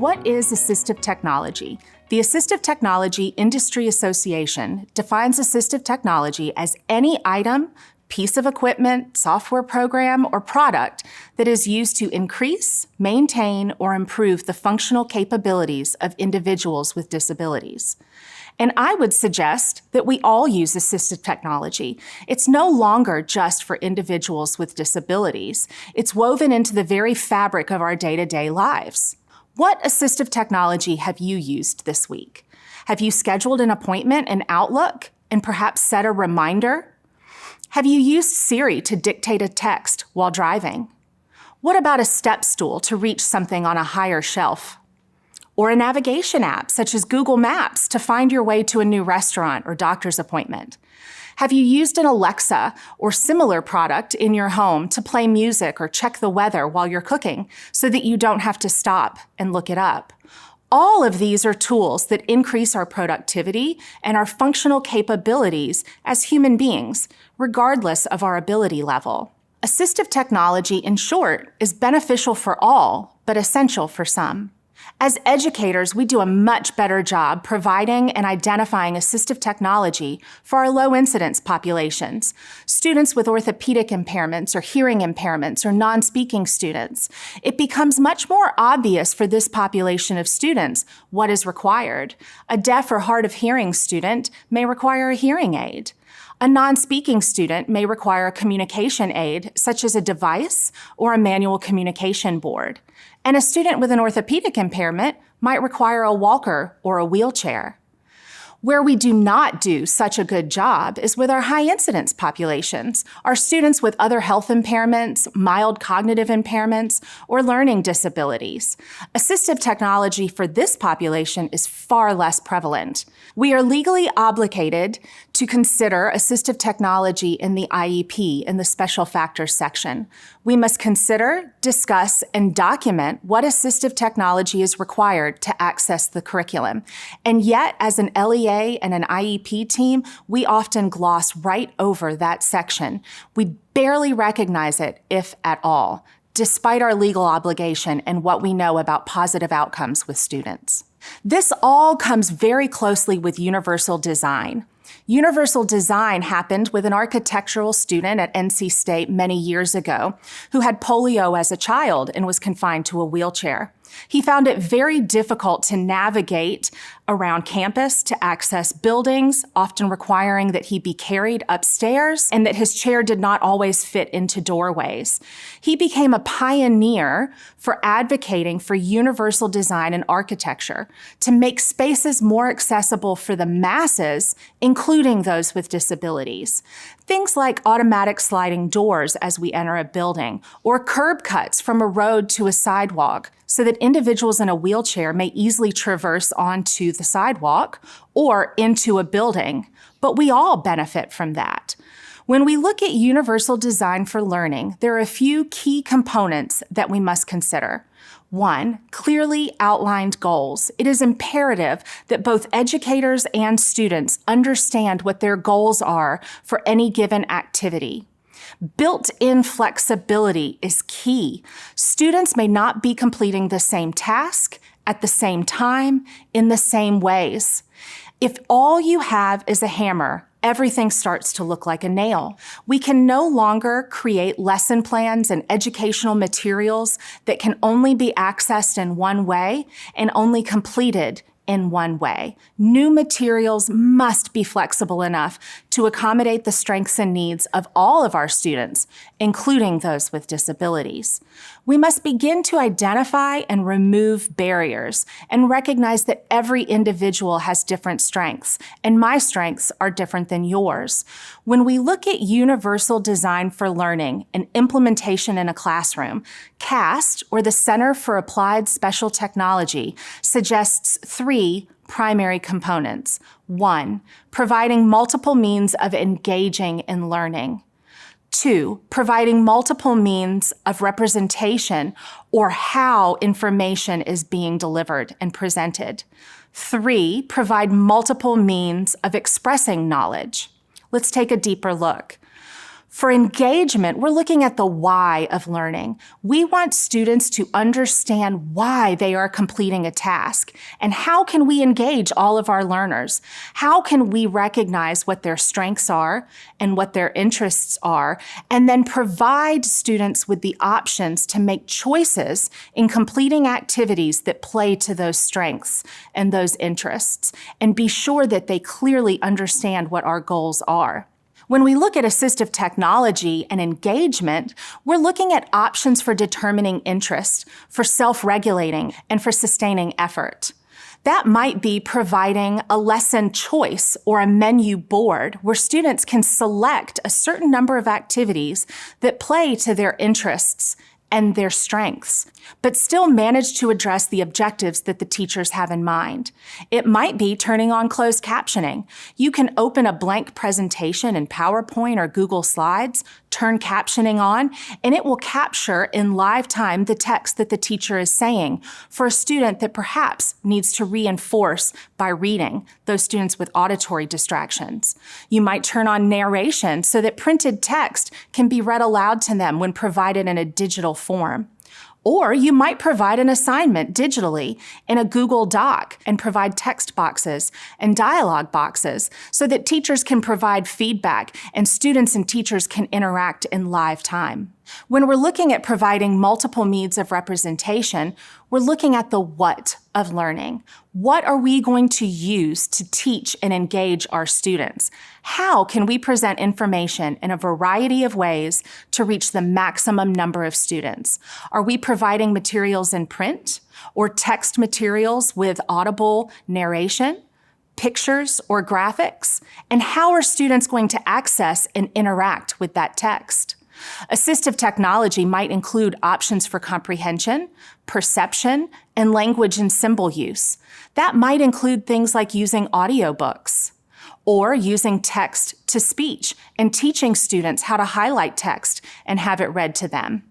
What is assistive technology? The Assistive Technology Industry Association defines assistive technology as any item, piece of equipment, software program, or product that is used to increase, maintain, or improve the functional capabilities of individuals with disabilities. And I would suggest that we all use assistive technology. It's no longer just for individuals with disabilities. It's woven into the very fabric of our day-to-day lives. What assistive technology have you used this week? Have you scheduled an appointment in Outlook and perhaps set a reminder? Have you used Siri to dictate a text while driving? What about a step stool to reach something on a higher shelf? Or a navigation app such as Google Maps to find your way to a new restaurant or doctor's appointment? Have you used an Alexa or similar product in your home to play music or check the weather while you're cooking so that you don't have to stop and look it up? All of these are tools that increase our productivity and our functional capabilities as human beings, regardless of our ability level. Assistive technology, in short, is beneficial for all, but essential for some. As educators, we do a much better job providing and identifying assistive technology for our low-incidence populations, students with orthopedic impairments or hearing impairments or non-speaking students. It becomes much more obvious for this population of students what is required. A deaf or hard of hearing student may require a hearing aid. A non-speaking student may require a communication aid, such as a device or a manual communication board. And a student with an orthopedic impairment might require a walker or a wheelchair. Where we do not do such a good job is with our high-incidence populations, our students with other health impairments, mild cognitive impairments, or learning disabilities. Assistive technology for this population is far less prevalent. We are legally obligated to consider assistive technology in the IEP in the Special Factors section. We must consider, discuss, and document what assistive technology is required to access the curriculum. And yet, as an LEA and an IEP team, we often gloss right over that section. We barely recognize it, if at all, despite our legal obligation and what we know about positive outcomes with students. This all comes very closely with universal design. Universal design happened with an architectural student at NC State many years ago who had polio as a child and was confined to a wheelchair. He found it very difficult to navigate around campus to access buildings, often requiring that he be carried upstairs and that his chair did not always fit into doorways. He became a pioneer for advocating for universal design and architecture to make spaces more accessible for the masses, including those with disabilities. Things like automatic sliding doors as we enter a building, or curb cuts from a road to a sidewalk, so that individuals in a wheelchair may easily traverse onto the sidewalk or into a building. But we all benefit from that. When we look at universal design for learning, there are a few key components that we must consider. 1, clearly outlined goals. It is imperative that both educators and students understand what their goals are for any given activity. Built-in flexibility is key. Students may not be completing the same task at the same time in the same ways. If all you have is a hammer, everything starts to look like a nail. We can no longer create lesson plans and educational materials that can only be accessed in one way and only completed in one way. New materials must be flexible enough to accommodate the strengths and needs of all of our students, including those with disabilities. We must begin to identify and remove barriers and recognize that every individual has different strengths, and my strengths are different than yours. When we look at universal design for learning and implementation in a classroom, CAST, or the Center for Applied Special Technology, suggests 3 primary components. 1, providing multiple means of engaging in learning. 2, providing multiple means of representation or how information is being delivered and presented. 3, provide multiple means of expressing knowledge. Let's take a deeper look. For engagement, we're looking at the why of learning. We want students to understand why they are completing a task, and how can we engage all of our learners? How can we recognize what their strengths are and what their interests are, and then provide students with the options to make choices in completing activities that play to those strengths and those interests, and be sure that they clearly understand what our goals are. When we look at assistive technology and engagement, we're looking at options for determining interest, for self-regulating, and for sustaining effort. That might be providing a lesson choice or a menu board where students can select a certain number of activities that play to their interests and their strengths, but still manage to address the objectives that the teachers have in mind. It might be turning on closed captioning. You can open a blank presentation in PowerPoint or Google Slides, turn captioning on, and it will capture in live time the text that the teacher is saying for a student that perhaps needs to reinforce by reading, those students with auditory distractions. You might turn on narration so that printed text can be read aloud to them when provided in a digital form. Or you might provide an assignment digitally in a Google Doc and provide text boxes and dialogue boxes so that teachers can provide feedback and students and teachers can interact in live time. When we're looking at providing multiple means of representation, we're looking at the what of learning. What are we going to use to teach and engage our students? How can we present information in a variety of ways to reach the maximum number of students? Are we providing materials in print or text materials with audible narration, pictures or graphics? And how are students going to access and interact with that text? Assistive technology might include options for comprehension, perception, and language and symbol use. That might include things like using audiobooks or using text to speech and teaching students how to highlight text and have it read to them.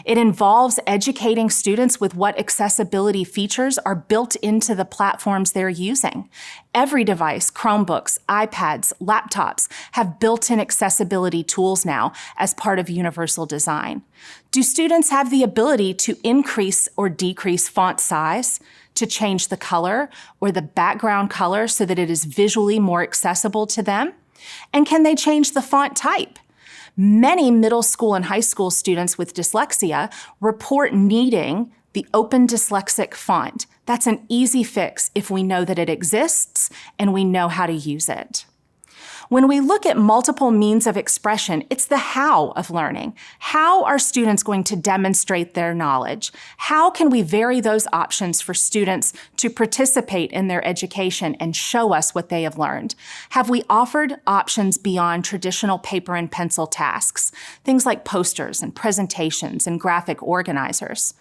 It involves educating students with what accessibility features are built into the platforms they're using. Every device, Chromebooks, iPads, laptops, have built-in accessibility tools now as part of universal design. Do students have the ability to increase or decrease font size, to change the color or the background color so that it is visually more accessible to them? And can they change the font type? Many middle school and high school students with dyslexia report needing the Open Dyslexic font. That's an easy fix if we know that it exists and we know how to use it. When we look at multiple means of expression, it's the how of learning. How are students going to demonstrate their knowledge? How can we vary those options for students to participate in their education and show us what they have learned? Have we offered options beyond traditional paper and pencil tasks? Things like posters and presentations and graphic organizers.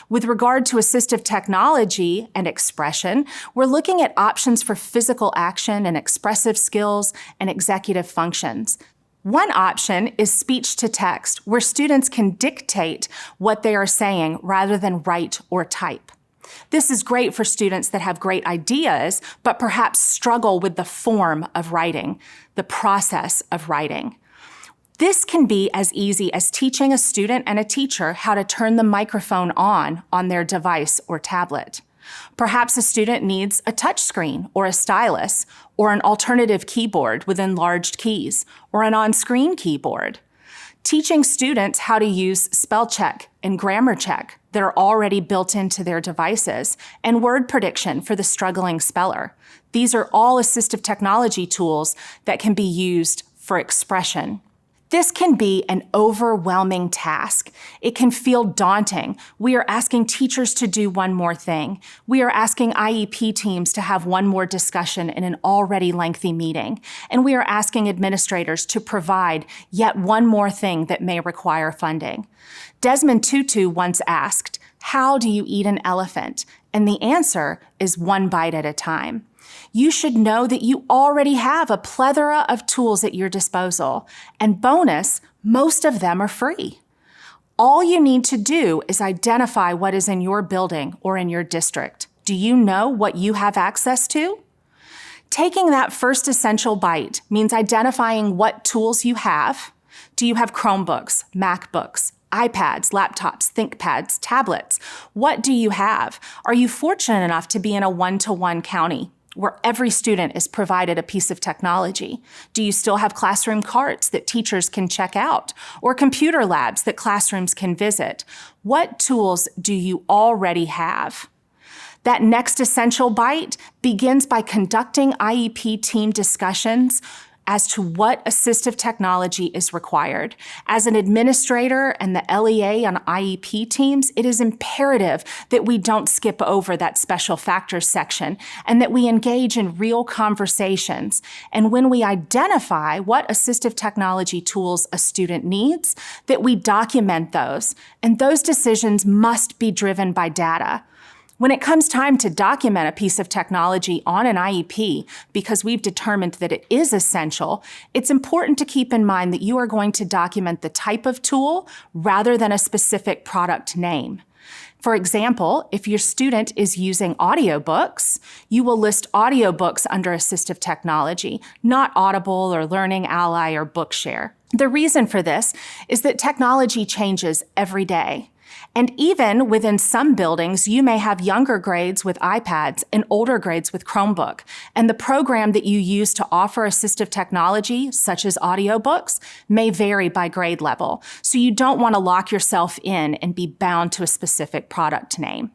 With regard to assistive technology and expression, we're looking at options for physical action and expressive skills and executive functions. One option is speech to text, where students can dictate what they are saying rather than write or type. This is great for students that have great ideas, but perhaps struggle with the form of writing, the process of writing. This can be as easy as teaching a student and a teacher how to turn the microphone on their device or tablet. Perhaps a student needs a touch screen or a stylus or an alternative keyboard with enlarged keys or an on-screen keyboard. Teaching students how to use spell check and grammar check that are already built into their devices and word prediction for the struggling speller. These are all assistive technology tools that can be used for expression. This can be an overwhelming task. It can feel daunting. We are asking teachers to do one more thing. We are asking IEP teams to have one more discussion in an already lengthy meeting. And we are asking administrators to provide yet one more thing that may require funding. Desmond Tutu once asked, "How do you eat an elephant?" And the answer is one bite at a time. You should know that you already have a plethora of tools at your disposal, and bonus, most of them are free. All you need to do is identify what is in your building or in your district. Do you know what you have access to? Taking that first essential bite means identifying what tools you have Do you have Chromebooks, MacBooks, iPads, laptops, ThinkPads, tablets? What do you have? Are you fortunate enough to be in a one-to-one county where every student is provided a piece of technology? Do you still have classroom carts that teachers can check out, or computer labs that classrooms can visit? What tools do you already have? That next essential bite begins by conducting IEP team discussions as to what assistive technology is required. As an administrator and the LEA on IEP teams, it is imperative that we don't skip over that special factors section and that we engage in real conversations. And when we identify what assistive technology tools a student needs, that we document those. And those decisions must be driven by data. When it comes time to document a piece of technology on an IEP, because we've determined that it is essential, it's important to keep in mind that you are going to document the type of tool rather than a specific product name. For example, if your student is using audiobooks, you will list audiobooks under assistive technology, not Audible or Learning Ally or Bookshare. The reason for this is that technology changes every day. And even within some buildings, you may have younger grades with iPads and older grades with Chromebook. And the program that you use to offer assistive technology, such as audiobooks, may vary by grade level. So you don't want to lock yourself in and be bound to a specific product name.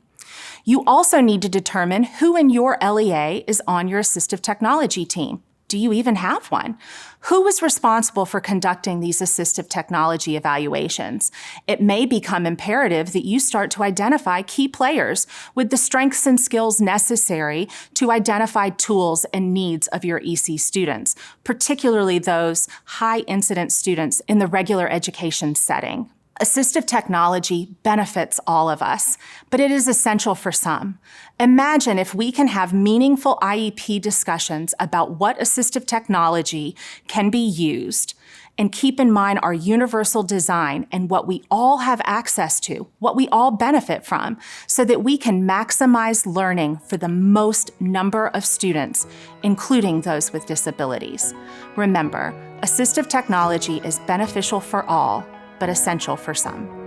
You also need to determine who in your LEA is on your assistive technology team. Do you even have one? Who is responsible for conducting these assistive technology evaluations? It may become imperative that you start to identify key players with the strengths and skills necessary to identify tools and needs of your EC students, particularly those high-incidence students in the regular education setting. Assistive technology benefits all of us, but it is essential for some. Imagine if we can have meaningful IEP discussions about what assistive technology can be used, and keep in mind our universal design and what we all have access to, what we all benefit from, so that we can maximize learning for the most number of students, including those with disabilities. Remember, assistive technology is beneficial for all, but essential for some.